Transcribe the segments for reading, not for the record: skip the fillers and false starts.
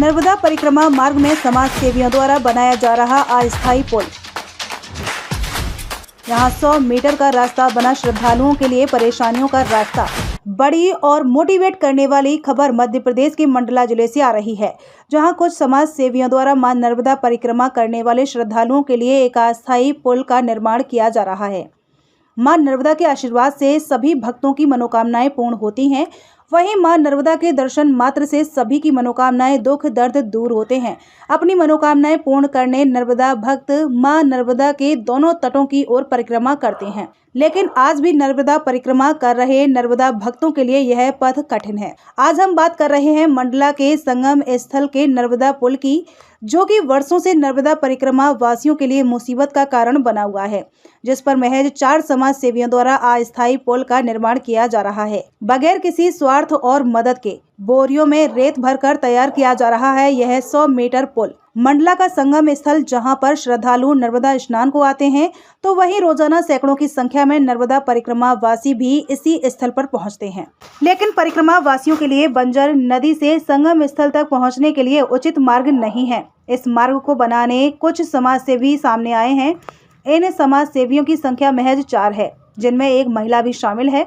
नर्मदा परिक्रमा मार्ग में समाज सेवियों द्वारा बनाया जा रहा अस्थायी पुल। यहाँ 100 मीटर का रास्ता बना श्रद्धालुओं के लिए परेशानियों का रास्ता। बड़ी और मोटिवेट करने वाली खबर मध्य प्रदेश के मंडला जिले से आ रही है, जहां कुछ समाज सेवियों द्वारा मां नर्मदा परिक्रमा करने वाले श्रद्धालुओं के लिए एक अस्थायी पुल का निर्माण किया जा रहा है। मां नर्मदा के आशीर्वाद से सभी भक्तों की मनोकामनाएं पूर्ण होती हैं। वहीं मां नर्मदा के दर्शन मात्र से सभी की मनोकामनाएं, दुख दर्द दूर होते हैं। अपनी मनोकामनाएं पूर्ण करने नर्मदा भक्त मां नर्मदा के दोनों तटों की ओर परिक्रमा करते हैं, लेकिन आज भी नर्मदा परिक्रमा कर रहे नर्मदा भक्तों के लिए यह पथ कठिन है। आज हम बात कर रहे हैं मंडला के संगम स्थल के नर्मदा पुल की, जो कि वर्षों से नर्मदा परिक्रमा वासियों के लिए मुसीबत का कारण बना हुआ है, जिस पर महज 4 समाज सेवियों द्वारा अस्थायी पुल का निर्माण किया जा रहा है। बगैर किसी स्वार्थ और मदद के बोरियों में रेत भरकर तैयार किया जा रहा है यह 100 मीटर पुल। मंडला का संगम स्थल, जहां पर श्रद्धालु नर्मदा स्नान को आते हैं, तो वहीं रोजाना सैकड़ों की संख्या में नर्मदा परिक्रमा वासी भी इसी स्थल पर पहुंचते हैं। लेकिन परिक्रमा वासियों के लिए बंजर नदी से संगम स्थल तक पहुंचने के लिए उचित मार्ग नहीं है। इस मार्ग को बनाने कुछ समाज सेवी सामने आए हैं। इन समाज सेवियों की संख्या महज 4 है, जिनमें एक महिला भी शामिल है।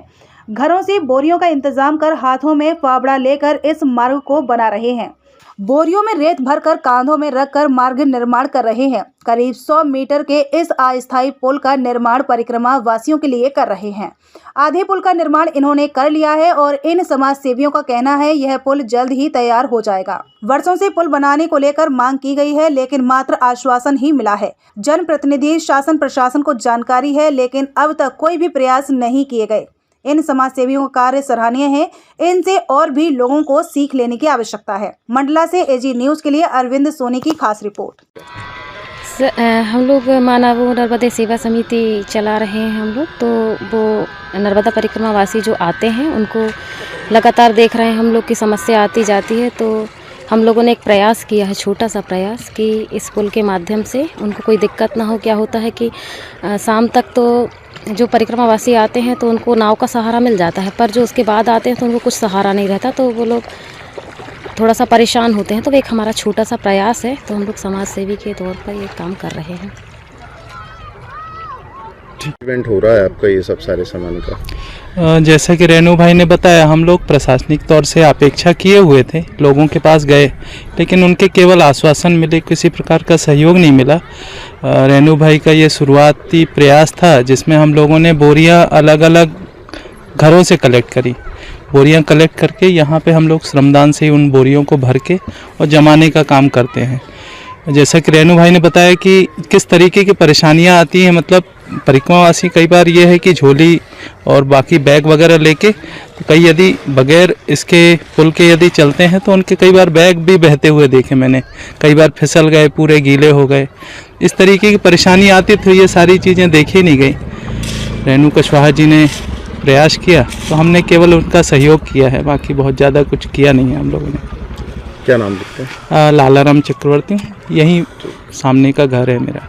घरों से बोरियों का इंतजाम कर हाथों में फावड़ा लेकर इस मार्ग को बना रहे हैं। बोरियों में रेत भरकर कांधों में रखकर मार्ग निर्माण कर रहे हैं। करीब 100 मीटर के इस अस्थायी पुल का निर्माण परिक्रमा वासियों के लिए कर रहे हैं। आधे पुल का निर्माण इन्होंने कर लिया है और इन समाज सेवियों का कहना है यह पुल जल्द ही तैयार हो जाएगा। वर्षों से पुल बनाने को लेकर मांग की गई है, लेकिन मात्र आश्वासन ही मिला है। जनप्रतिनिधि, शासन प्रशासन को जानकारी है, लेकिन अब तक कोई भी प्रयास नहीं किए गए। इन समाज सेवियों का कार्य सराहनीय है। इनसे और भी लोगों को सीख लेने की आवश्यकता है। मंडला से एजी न्यूज़ के लिए अरविंद सोनी की खास रिपोर्ट। हम लोग मानव नर्मदा सेवा समिति चला रहे हैं हम लोग, तो वो नर्मदा परिक्रमा वासी जो आते हैं उनको लगातार देख रहे हैं हम लोग की समस्या आती जाती है। तो हम लोगों ने एक प्रयास किया है, छोटा सा प्रयास, कि इस पुल के माध्यम से उनको कोई दिक्कत ना हो। क्या होता है कि शाम तक तो जो परिक्रमावासी आते हैं तो उनको नाव का सहारा मिल जाता है, पर जो उसके बाद आते हैं तो उनको कुछ सहारा नहीं रहता, तो वो लोग थोड़ा सा परेशान होते हैं। तो एक हमारा छोटा सा प्रयास है, तो हम लोग समाज सेवी के तौर पर ये काम कर रहे हैं। इवेंट हो रहा है आपका ये सब सारे सामान का? जैसा कि रेणु भाई ने बताया, हम लोग प्रशासनिक तौर से अपेक्षा किए हुए थे, लोगों के पास गए, लेकिन उनके केवल आश्वासन मिले, किसी प्रकार का सहयोग नहीं मिला। रेणु भाई का ये शुरुआती प्रयास था, जिसमें हम लोगों ने बोरियां अलग अलग घरों से कलेक्ट करी। बोरियां कलेक्ट करके यहाँ पे हम लोग श्रमदान से उन बोरियों को भर के और जमाने का काम करते हैं। जैसा कि रेणु भाई ने बताया कि किस तरीके की परेशानियां आती हैं, मतलब परिक्रमावासी कई बार ये है कि झोली और बाकी बैग वगैरह लेके, तो कई यदि बगैर इसके पुल के यदि चलते हैं तो उनके कई बार बैग भी बहते हुए देखे मैंने, कई बार फिसल गए, पूरे गीले हो गए। इस तरीके की परेशानी आती थी, ये सारी चीज़ें देखी नहीं गई। रेणु कुशवाहा जी ने प्रयास किया तो हमने केवल उनका सहयोग किया है, बाकी बहुत ज़्यादा कुछ किया नहीं है हम लोगों ने। क्या नाम लिखते हैं? लालाराम चक्रवर्ती, यहीं सामने का घर है मेरा।